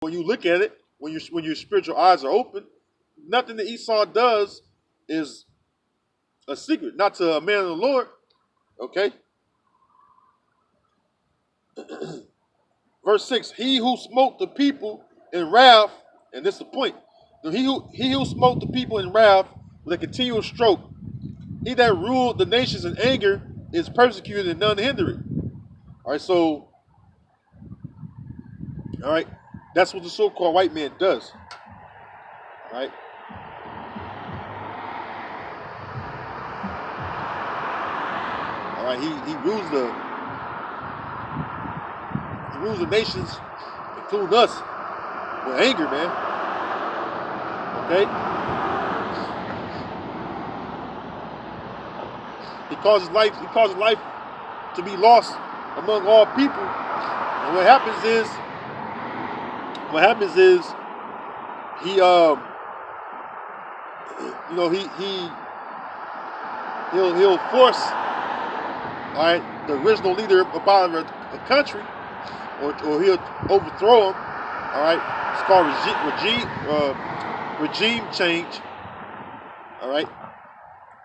when you look at it, when your spiritual eyes are open, nothing that Esau does is a secret, not to a man of the Lord. Okay. Verse 6, he who smote the people in wrath, and this is the point. He who smote the people in wrath with a continual stroke, he that ruled the nations in anger is persecuted and none hinder it. All right, so, all right, that's what the so-called white man does. All right. All right, he rules the nations, including us, with anger, man. Okay? He causes life to be lost among all people. And what happens is he he'll force, all right, the original leader up out of a country, or he'll overthrow him. All right, it's called regime change. All right.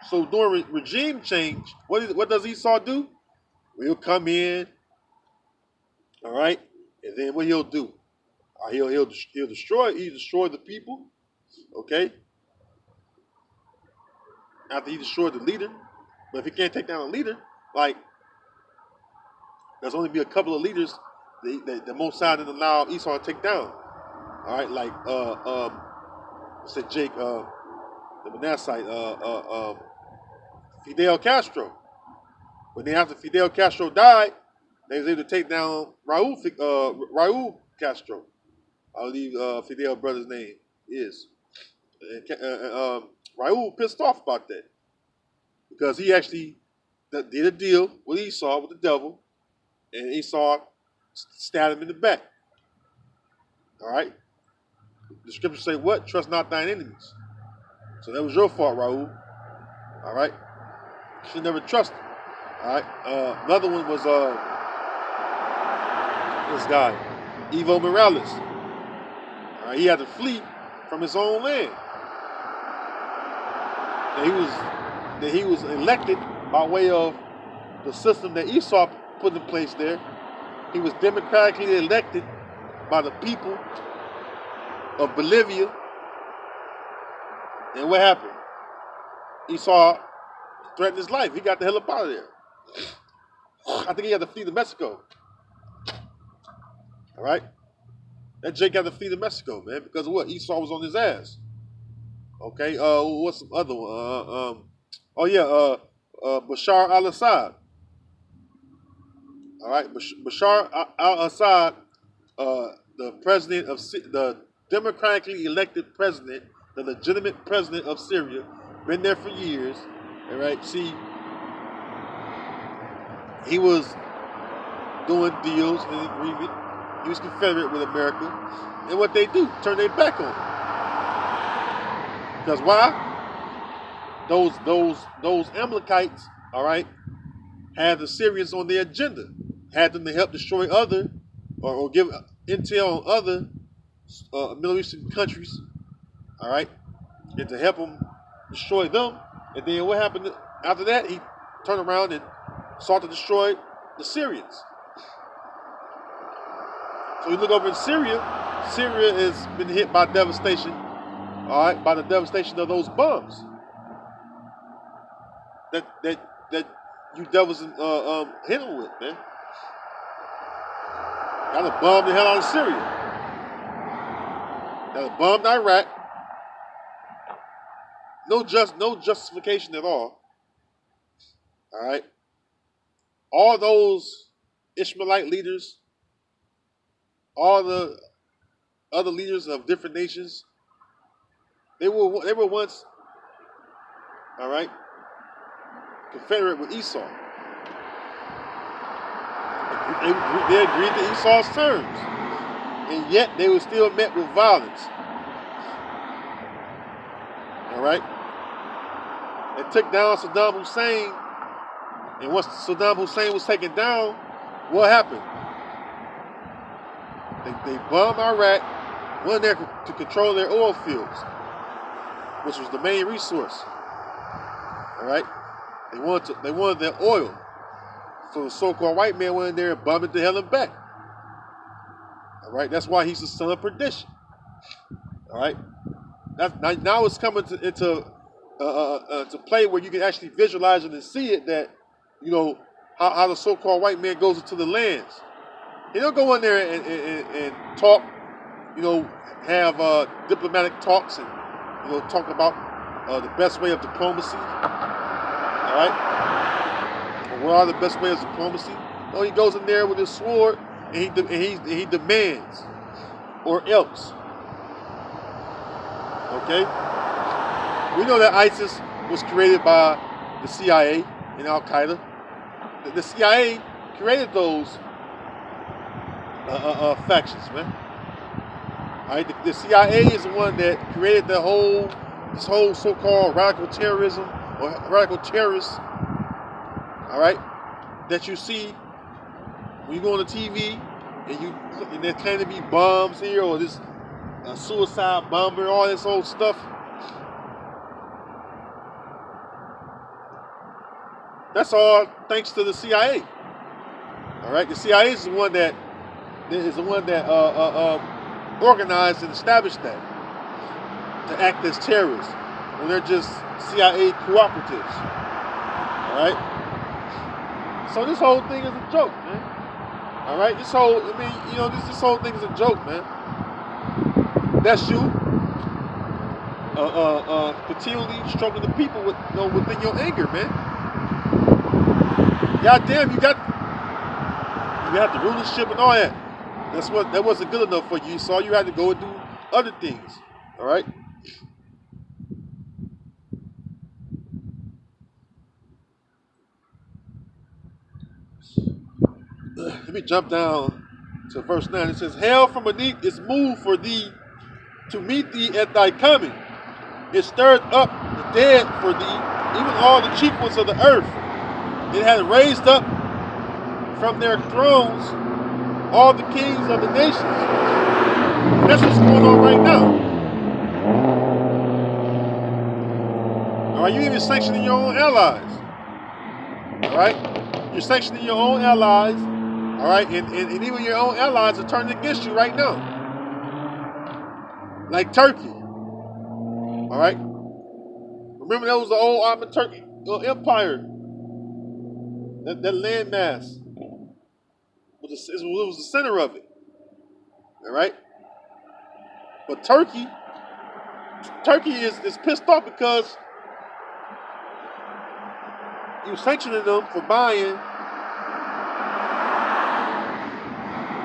So during regime change, what does Esau do? He'll come in. All right, and then what he'll do? He'll destroy the people. Okay. After he destroyed the leader, but if he can't take down a leader, like, there's only be a couple of leaders that most side didn't allow Esau to take down. All right, like said Jake, the Manassite, Fidel Castro. But then after Fidel Castro died, they was able to take down Raul Castro. I believe Fidel brother's name is. Raul pissed off about that because he actually did a deal with Esau, with the devil, and Esau stabbed him in the back. All right. The scriptures say what? Trust not thine enemies. So that was your fault, Raul. All right. You should never trust him. All right. Another one was this guy, Evo Morales. All right. He had to flee from his own land. And he was elected by way of the system that Esau put in place there. He was democratically elected by the people of Bolivia. And what happened? Esau threatened his life. He got the hell up out of there. I think he had to flee to Mexico. All right? That Jake had to flee to Mexico, man, because of what? Esau was on his ass. Okay, what's some other one? Bashar al-Assad. All right, Bashar al-Assad, the president of the democratically elected president, the legitimate president of Syria, been there for years. All right, see, he was doing deals in agreement. He was confederate with America, and what they do, turn their back on him. Because why? Those Amalekites, all right, had the Syrians on their agenda, had them to help destroy other, or give intel on other Middle Eastern countries, all right, and to help them destroy them. And then what happened after that? He turned around and sought to destroy the Syrians. So you look over in Syria. Syria has been hit by devastation, all right, by the devastation of those bombs that you devils hit them with, man. Got to bomb the hell out of Syria. Got to bomb Iraq. No justification at all. All right. All those Ishmaelite leaders, all the other leaders of different nations, they were once, all right, confederate with Esau. They agreed to Esau's terms, and yet they were still met with violence. All right. They took down Saddam Hussein, and once Saddam Hussein was taken down, what happened? They bombed Iraq, went there to control their oil fields, which was the main resource. All right, they wanted their oil, so the so-called white man went in there and bummed it to hell and back. All right, that's why he's the son of perdition. All right, now it's coming to play where you can actually visualize it and see it, that how the so-called white man goes into the lands. He don't go in there and talk, have diplomatic talks and talk about the best way of diplomacy. All right, or what are the best ways of diplomacy? No, he goes in there with his sword and he demands, or else. Okay, we know that ISIS was created by the CIA and Al Qaeda. The CIA created those factions, man. All right, the CIA is the one that created this whole so-called radical terrorism or radical terrorists. All right, that you see when you go on the TV and there claim to be bombs here or this suicide bomber, all this old stuff. That's all thanks to the CIA. All right, the CIA is the one that organized and established that to act as terrorists when they're just CIA cooperatives. All right. So this whole thing is a joke, man. All right. This whole thing is a joke, man. That's you continually stroking the people within your anger, man. Goddamn, you had the rulership and all that. That wasn't good enough for you, so you had to go and do other things. All right. Let me jump down to verse 9. It says, "Hell from beneath is moved for thee to meet thee at thy coming. It stirred up the dead for thee, even all the chief ones of the earth. It had raised up from their thrones all the kings of the nations." That's what's going on right now. All right, you even sanctioning your own allies. All right, you're sanctioning your own allies. All right, and even your own allies are turning against you right now, like Turkey. All right, remember that was the old Ottoman Turkey Empire. That landmass was the center of it. All right, but Turkey is pissed off because you sanctioning them for buying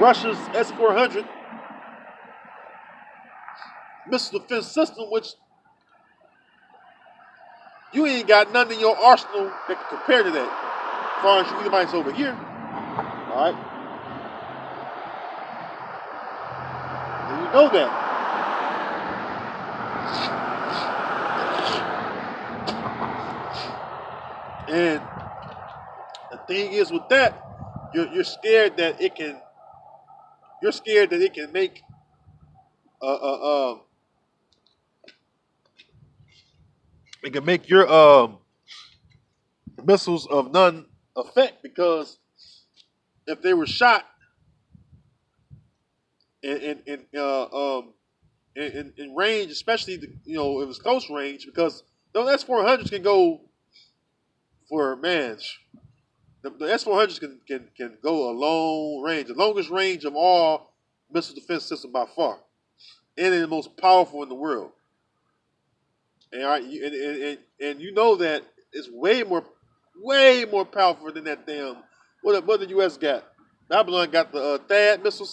Russia's S-400 missile defense system, which you ain't got nothing in your arsenal that can compare to that. As far as you Edomites over here, all right, and you know that. And the thing is with that, you're scared that it can. You're scared that it can make it can make your missiles of none effect, because if they were shot in range, especially if it's close range, because those S-400s can go for the S-400s can go a long range, the longest range of all missile defense systems by far, and they're the most powerful in the world. And, all right, and you know that it's way more powerful than that damn what the U.S. got. Babylon got the THAAD missile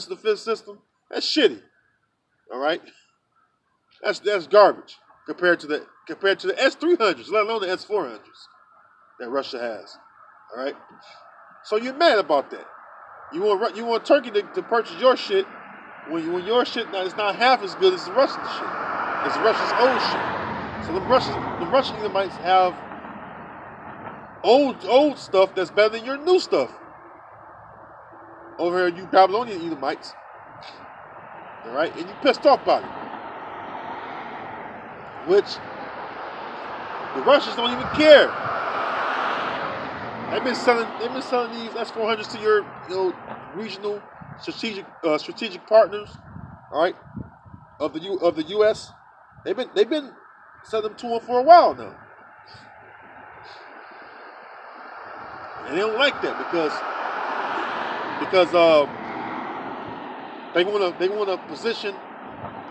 defense system. That's shitty. All right, that's garbage compared to the S-300s, let alone the S-400s that Russia has. All right, so you're mad about that. You want Turkey to purchase your shit when your shit is not half as good as the Russian shit. It's Russia's old shit. So the Russian Edomites have old stuff that's better than your new stuff. Over here, you Babylonian Edomites All right, and you're pissed off about it, which the Russians don't even care. They've been selling these S-400s to your regional strategic partners, all right, of the U.S. They've been selling them to them for a while now, and they don't like that because they want to position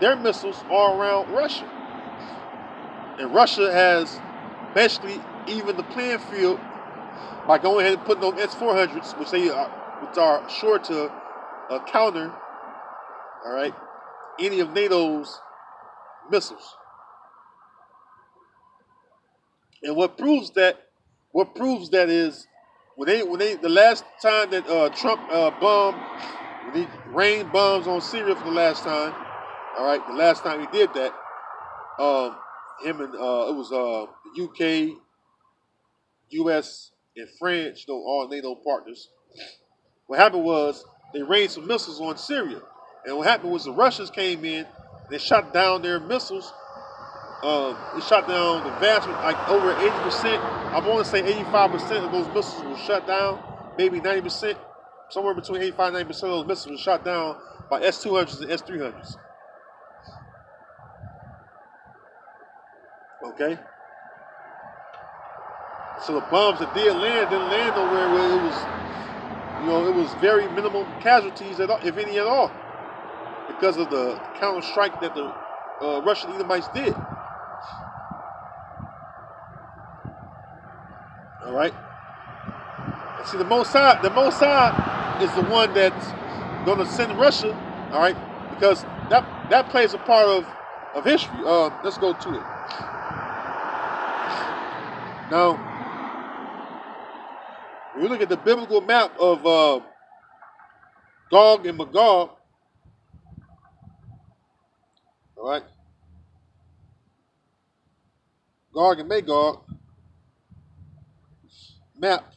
their missiles all around Russia, and Russia has basically evened the playing field by going ahead and putting on S-400s, which are sure to counter, all right, any of NATO's missiles. And what proves that is when they the last time that Trump bombed, when he rained bombs on Syria for the last time, all right, the last time he did that, him and it was the UK, US, and France, all NATO partners. What happened was they rained some missiles on Syria, and what happened was the Russians came in, they shot down their missiles. They shot down the vast, like over 80%. I want to say 85% of those missiles were shot down, maybe 90%, somewhere between 85 and 90% of those missiles were shot down by S-200s and S-300s. Okay. So the bombs that didn't land nowhere where it was very minimal casualties at all, if any at all, because of the counter strike that the Russian Edomites did. All right. And see, the Mossad is the one that's going to send Russia. All right, because that plays a part of history. Let's go to it. Now, when we look at the biblical map of Gog and Magog, all right, Gog and Magog map,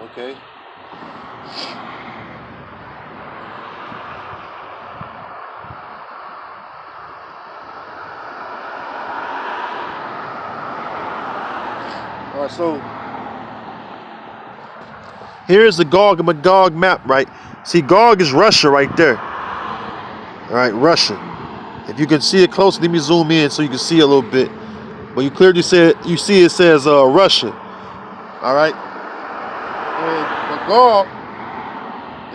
okay. All right, so here's the Gog and Magog map, right? See, Gog is Russia right there. All right, Russia. If you can see it closely, let me zoom in so you can see a little bit. But you clearly see it says Russia. All right. And Magog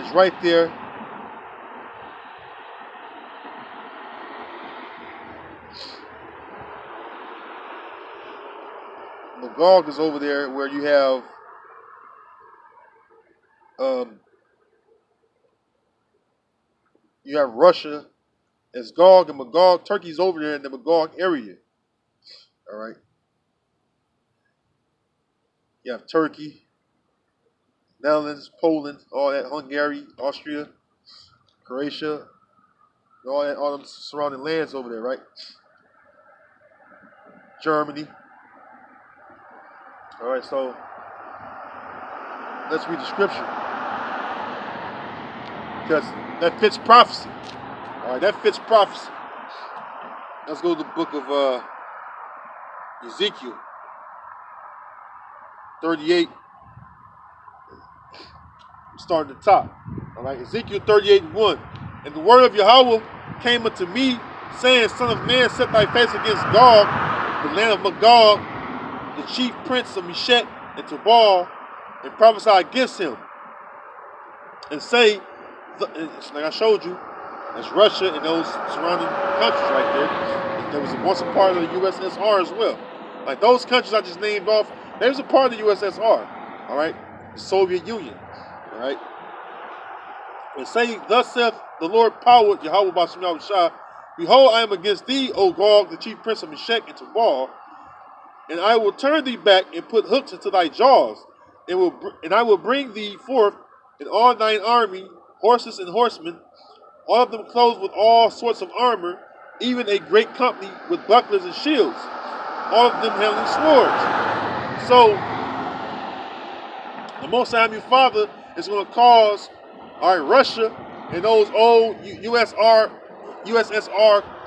is right there. Magog is over there where you have Russia as Gog and Magog. Turkey's over there in the Magog area. All right. You have Turkey, Netherlands, Poland, all that, Hungary, Austria, Croatia, all them surrounding lands over there, right? Germany. All right, so let's read the scripture because that fits prophecy. All right, that fits prophecy. Let's go to the book of Ezekiel 38. Start at the top. All right, Ezekiel 38:1. And the word of Yahweh came unto me, saying, Son of man, set thy face against Gog, the land of Magog, the chief prince of Meshech and Tubal, and prophesy against him. And say, like I showed you, that's Russia and those surrounding countries right there. There was once a part of the USSR as well. Like those countries I just named off, there's a part of the USSR. All right, the Soviet Union. All right. And say, thus saith the Lord power, Yahweh B'Shem Yahushua, behold, I am against thee, O Gog, the chief prince of Meshech and Tubal, and I will turn thee back and put hooks into thy jaws, and I will bring thee forth in all thine army, horses and horsemen, all of them clothed with all sorts of armor, even a great company with bucklers and shields, all of them handling swords. So, the Most High, your Father, is going to cause All right, Russia and those old USSR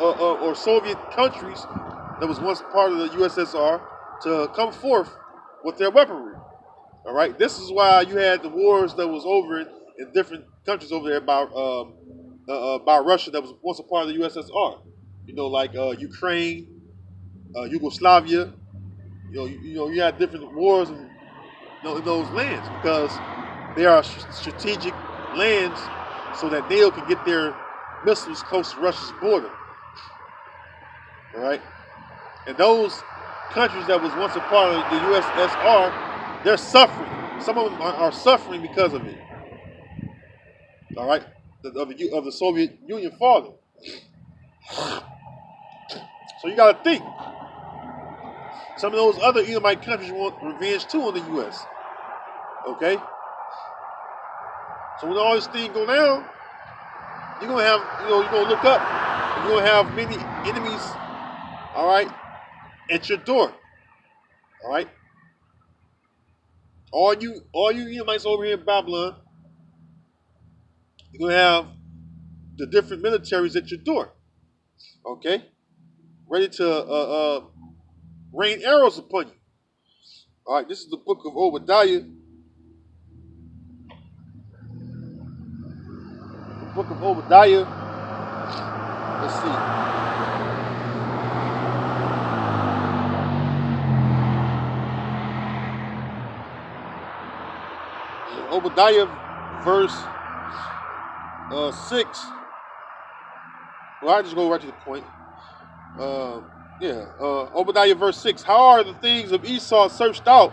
or Soviet countries that was once part of the USSR to come forth with their weaponry. All right, this is why you had the wars that was over in different countries over there about Russia that was once a part of the USSR. You know, like Ukraine, Yugoslavia. You had different wars in those lands because they are strategic lands, so that NATO can get their missiles close to Russia's border. All right, and those countries that was once a part of the USSR, they're suffering. Some of them are suffering because of it. All right, of the Soviet Union falling. So you got to think. Some of those other Edomite countries want revenge too on the U.S. Okay? So when all this thing go down, you're gonna have, you're gonna look up, and you're gonna have many enemies, all right, at your door. All right? All you Edomites over here in Babylon, you're gonna have the different militaries at your door. Okay? Ready to rain arrows upon you. All right, this is the book of Obadiah. The book of Obadiah. Let's see. Obadiah verse 6. Well, I just go right to the point. Obadiah verse 6. How are the things of Esau searched out?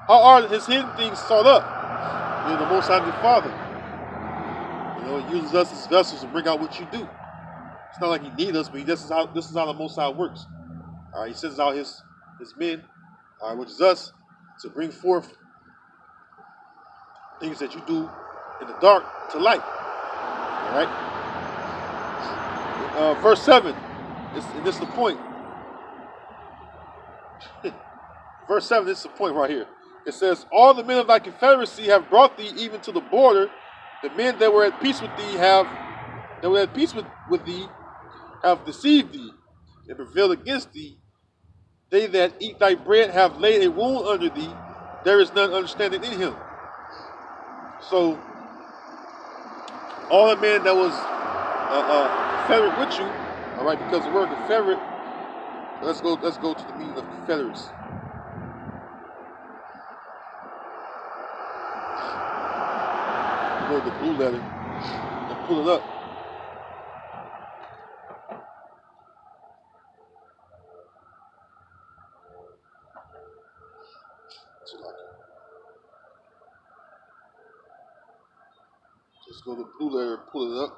How are his hidden things sought up? The Most High the Father. He uses us as vessels to bring out what you do. It's not like he needs us, but this is how the Most High works. All right, he sends out his men, all right, which is us, to bring forth things that you do in the dark to light. All right. Verse 7. This is the point. Verse 7. This is the point right here. It says, "All the men of thy confederacy have brought thee even to the border. The men that were at peace with thee have deceived thee and prevailed against thee. They that eat thy bread have laid a wound under thee. There is none understanding in him." So all the men that was confederate with you, all right, because the word confederate. Let's go to the meaning of confederacy. Go to the blue letter and pull it up. Just go to the blue letter and pull it up.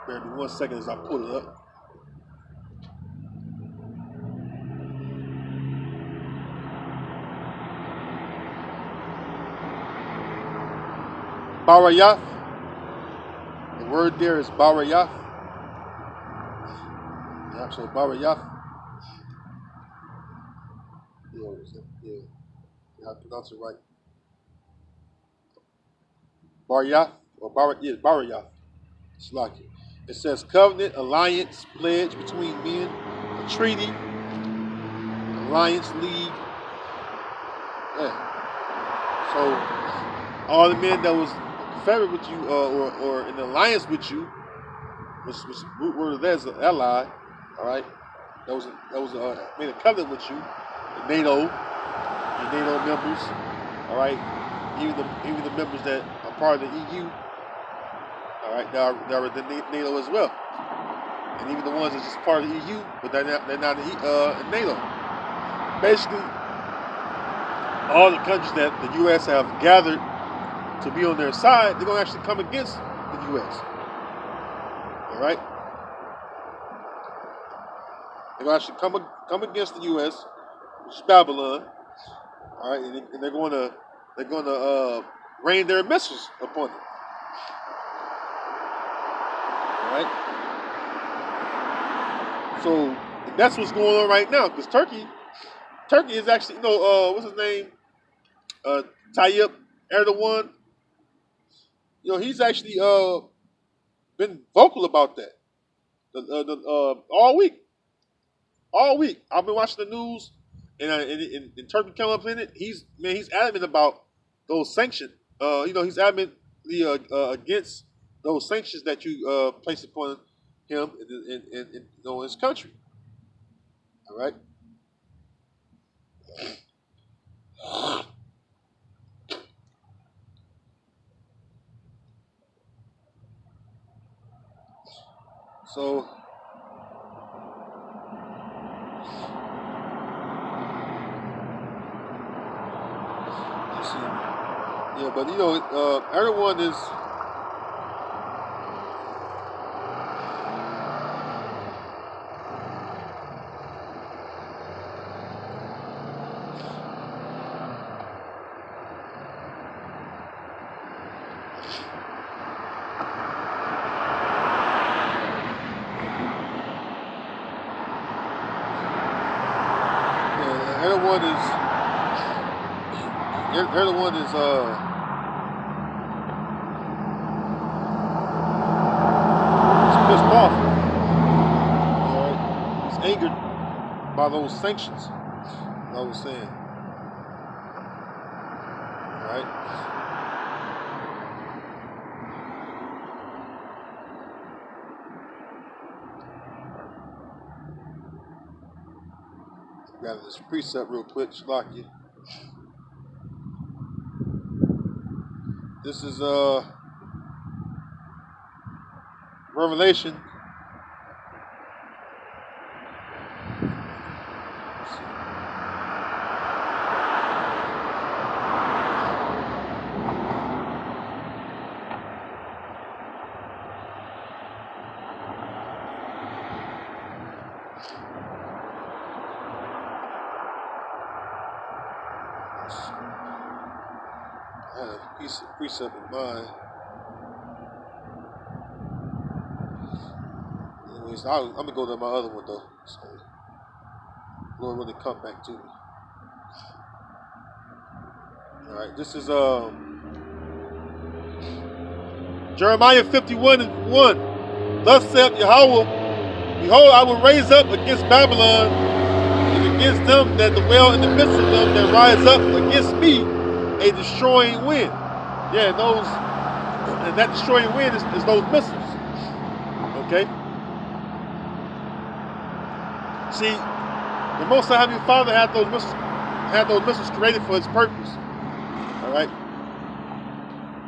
Bear with me 1 second as I pull it up. Barayath. The word there is Barayath. Yeah, so Barayath. Yeah, I pronounce it right. Barayath or Barayath. It's like it. It says covenant, alliance, pledge between men, a treaty, alliance, league. Yeah. So all the men that was confederate with you or in alliance with you, which root word of that is an ally. All right, that was made a covenant with you, the NATO, your NATO members. All right, even the members that are part of the EU. All right, they are the NATO as well, and even the ones that's just part of the EU, but they're not in NATO. Basically, all the countries that the U.S. have gathered to be on their side, they're going to actually come against the U.S. All right, they're going to actually come against the U.S., which is Babylon. All right, and they're going to rain their missiles upon it. So that's what's going on right now. Because Turkey is actually, what's his name? Tayyip Erdogan. He's actually been vocal about that all week. All week, I've been watching the news, and Turkey come up in it. He's adamant about those sanctions. He's adamantly against those sanctions that you place upon him in his country. All right. So let's see. Yeah, but Erdogan is. Erdogan is he's pissed off. All right, he's angered by those sanctions. I was saying. All right. Got this precept real quick, Shlaki. This is Revelation. I had a precept in mind. Anyways, I'm gonna go to my other one though. So Lord, when they come back to me. All right, this is Jeremiah 51:1. Thus saith Yahweh, behold, I will raise up against Babylon and against them that dwell in the midst of them that rise up against me a destroying wind. Yeah, and that destroying wind is those missiles. Okay? See, the Most High Heavenly Father had those missiles created for his purpose. All right?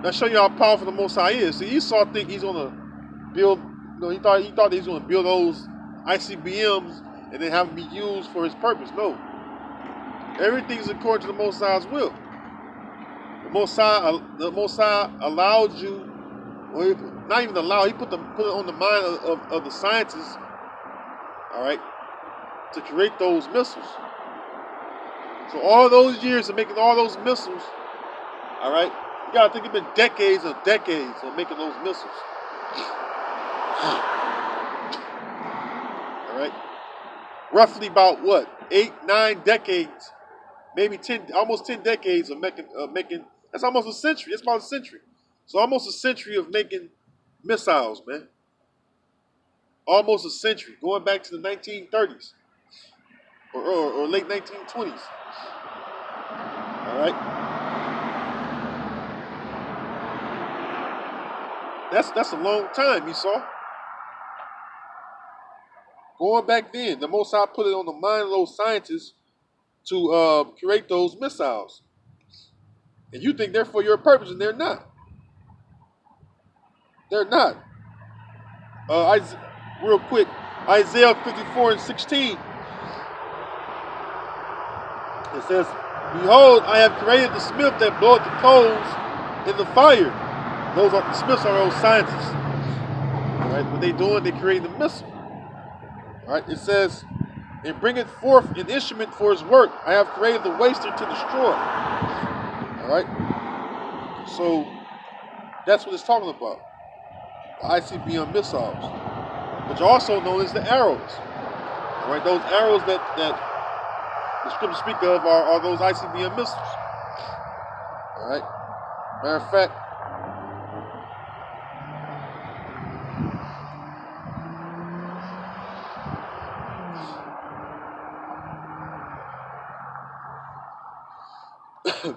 Let's show you how powerful the Most High is. See, Esau think he's gonna build. He thought he was gonna build those ICBMs and then have them be used for his purpose. No, everything's according to the Most High's will. The Most High allowed you, or not even allowed. He put it on the mind of the scientists. All right, to create those missiles. So all those years of making all those missiles. All right. You gotta think it's been decades and decades of making those missiles. All right, roughly about what 8, 9 decades, maybe 10, almost 10 decades of making. That's almost a century. It's about a century. So almost a century of making missiles, man. Almost a century, going back to the 1930s or late 1920s. All right. That's a long time, Esau. Going back then, the Most High put it on the mind of those scientists to create those missiles. And you think they're for your purpose, and they're not. They're not. Real quick, Isaiah 54:16. It says, behold, I have created the smith that bloweth the coals in the fire. Those are the smiths, are those scientists. All right, what they doing? They creating the missile. All right, it says, and bringeth forth an instrument for his work. I have created the waster to destroy. All right, so that's what it's talking about. The ICBM missiles, which are also known as the arrows. All right, those arrows that the scriptures speak of are those ICBM missiles. All right. Matter of fact,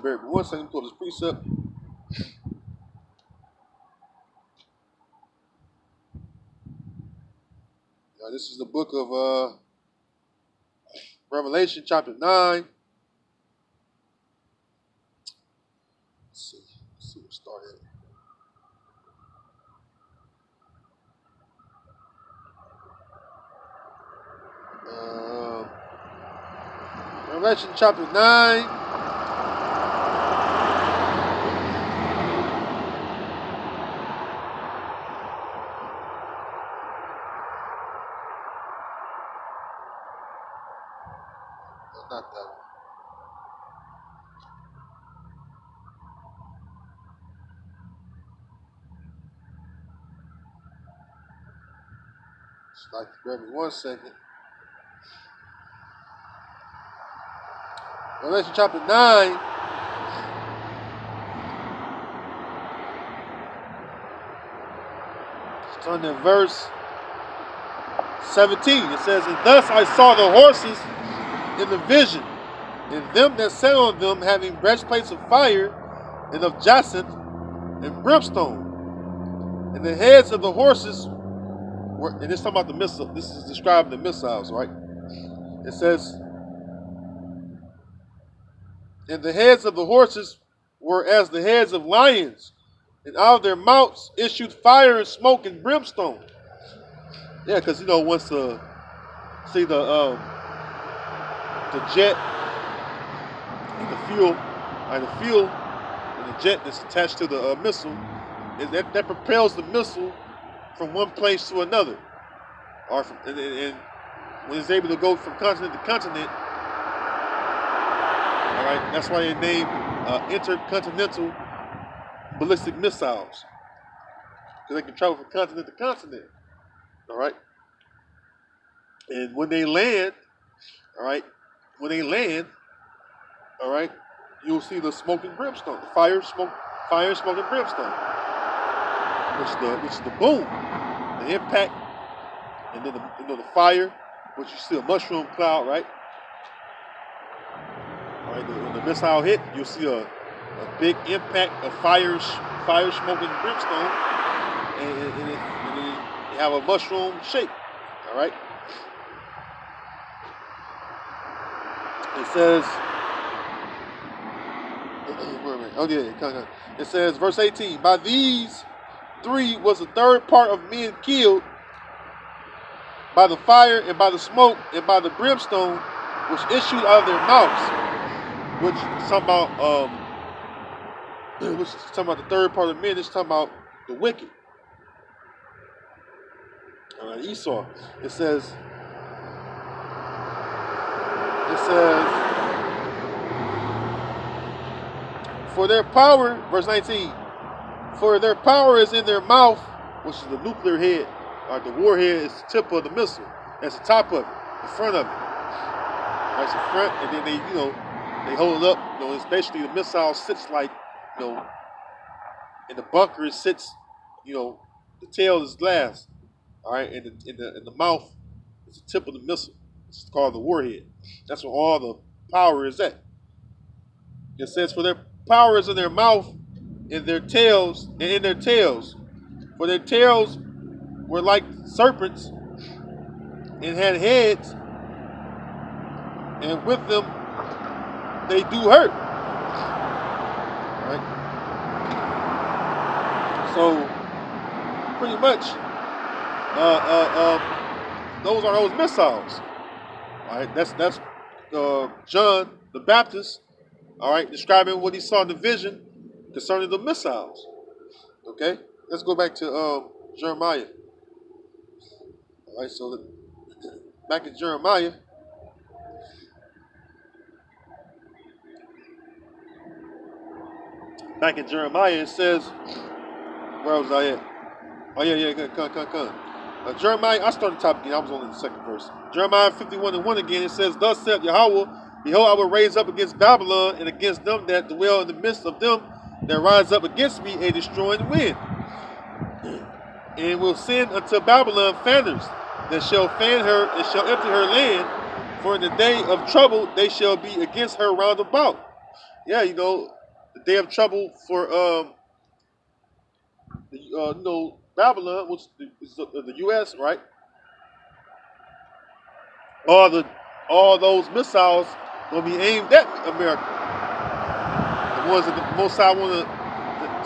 bear with me 1 second, pull this precept. This is the book of Revelation, chapter 9. Let's see where it started. Revelation, chapter 9. Not that one. Just like to grab me 1 second. Revelation chapter 9. Starting in verse 17. It says, "And thus I saw the horses in the vision, and them that sat on them having breastplates of fire and of jacinth and brimstone. And the heads of the horses were," and it's talking about the missile. This is describing the missiles, right? It says, "And the heads of the horses were as the heads of lions, and out of their mouths issued fire and smoke and brimstone." Yeah, because once see the jet and the fuel, and the jet that's attached to the missile, is that propels the missile from one place to another, or and when it's able to go from continent to continent. All right, that's why they named intercontinental ballistic missiles, because they can travel from continent to continent. All right, and when they land, all right, you'll see the smoke and brimstone, the fire, smoke, and brimstone, which is the boom, the impact, and then the fire, which you see a mushroom cloud, right? All right, when the missile hit, you'll see a big impact of fire, smoke, and brimstone, and then you have a mushroom shape. All right. It says, it says, verse 18, "By these three was the third part of men killed, by the fire and by the smoke and by the brimstone which issued out of their mouths." Which is talking about the third part of men. It's talking about the wicked. Esau. It says, "For their power," verse 19, "for their power is in their mouth," which is the nuclear head, or the warhead is the tip of the missile. That's the top of it, the front of it. That's the front, and then they hold it up. It's basically the missile sits like, in the bunker it sits, the tail is glass. All right, and in the mouth is the tip of the missile. It's called the warhead. That's where all the power is at. It says, "For their power is in their mouth, in their tails, For their tails were like serpents, and had heads, and with them they do hurt." All right. So pretty much, those are those missiles. All right, that's John the Baptist. All right, describing what he saw in the vision concerning the missiles. Okay, let's go back to Jeremiah. All right, so back in Jeremiah. It says, where was I at? Oh yeah, come. Jeremiah, I started the top again. I was only in the second verse. Jeremiah 51:1 again. It says, "Thus saith Yahweh, behold, I will raise up against Babylon and against them that dwell in the midst of them that rise up against me a destroying wind, and will send unto Babylon fanners that shall fan her and shall empty her land. For in the day of trouble they shall be against her round about." Yeah, the day of trouble for Babylon, which is the U.S., right? All those missiles gonna be aimed at America. The ones that the Mossad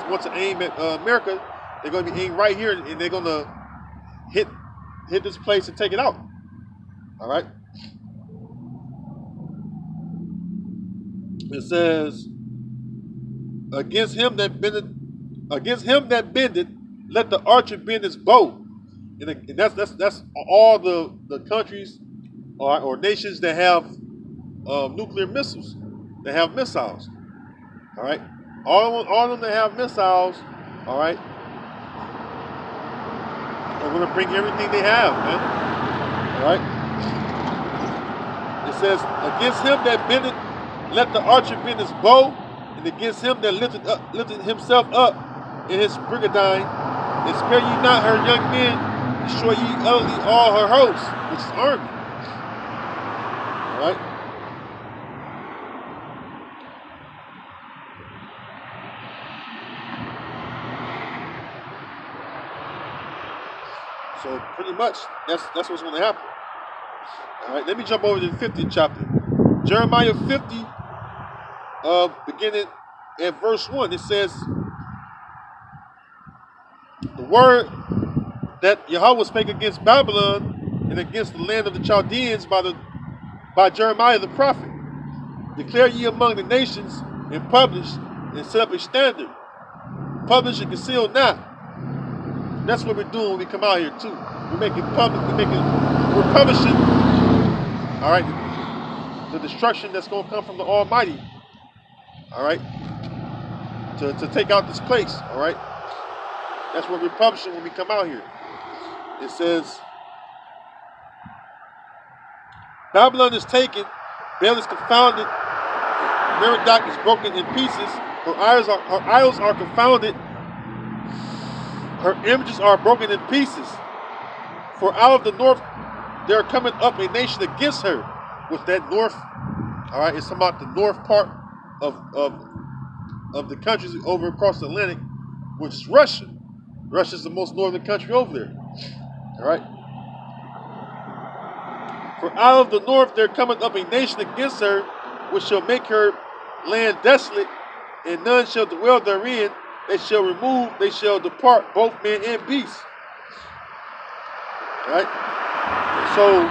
want to aim at America, they're gonna be aimed right here, and they're gonna hit this place and take it out. All right. It says, against him that bendeth, let the archer bend his bow. And that's all the countries or nations that have nuclear missiles, that have missiles. All right, all of them that have missiles, all right, are going to bring everything they have, man. All right. It says, against him that bendeth, let the archer bend his bow, and against him that lifted himself up in his brigandine, and spare ye not her young men, destroy ye utterly all her hosts, which is army. All right. So pretty much that's what's going to happen. All right. Let me jump over to the 50th chapter, Jeremiah 50, beginning at verse 1. It says, the word that Yahweh spake against Babylon and against the land of the Chaldeans by Jeremiah the prophet. Declare ye among the nations, and publish, and set up a standard. Publish and conceal not. That's what we're doing when we come out here too. We're making public. We're publishing. All right, the destruction that's going to come from the Almighty. All right, to take out this place. All right, that's what we're publishing when we come out here. It says, Babylon is taken, Baal is confounded, Merodach is broken in pieces, her idols are confounded, her images are broken in pieces. For out of the north there cometh up a nation against her. With that north, all right, it's about the north part of the countries over across the Atlantic, which is Russia. Russia's the most northern country over there. All right. For out of the north there cometh up a nation against her, which shall make her land desolate, and none shall dwell therein. They shall remove, they shall depart, both men and beasts. All right. So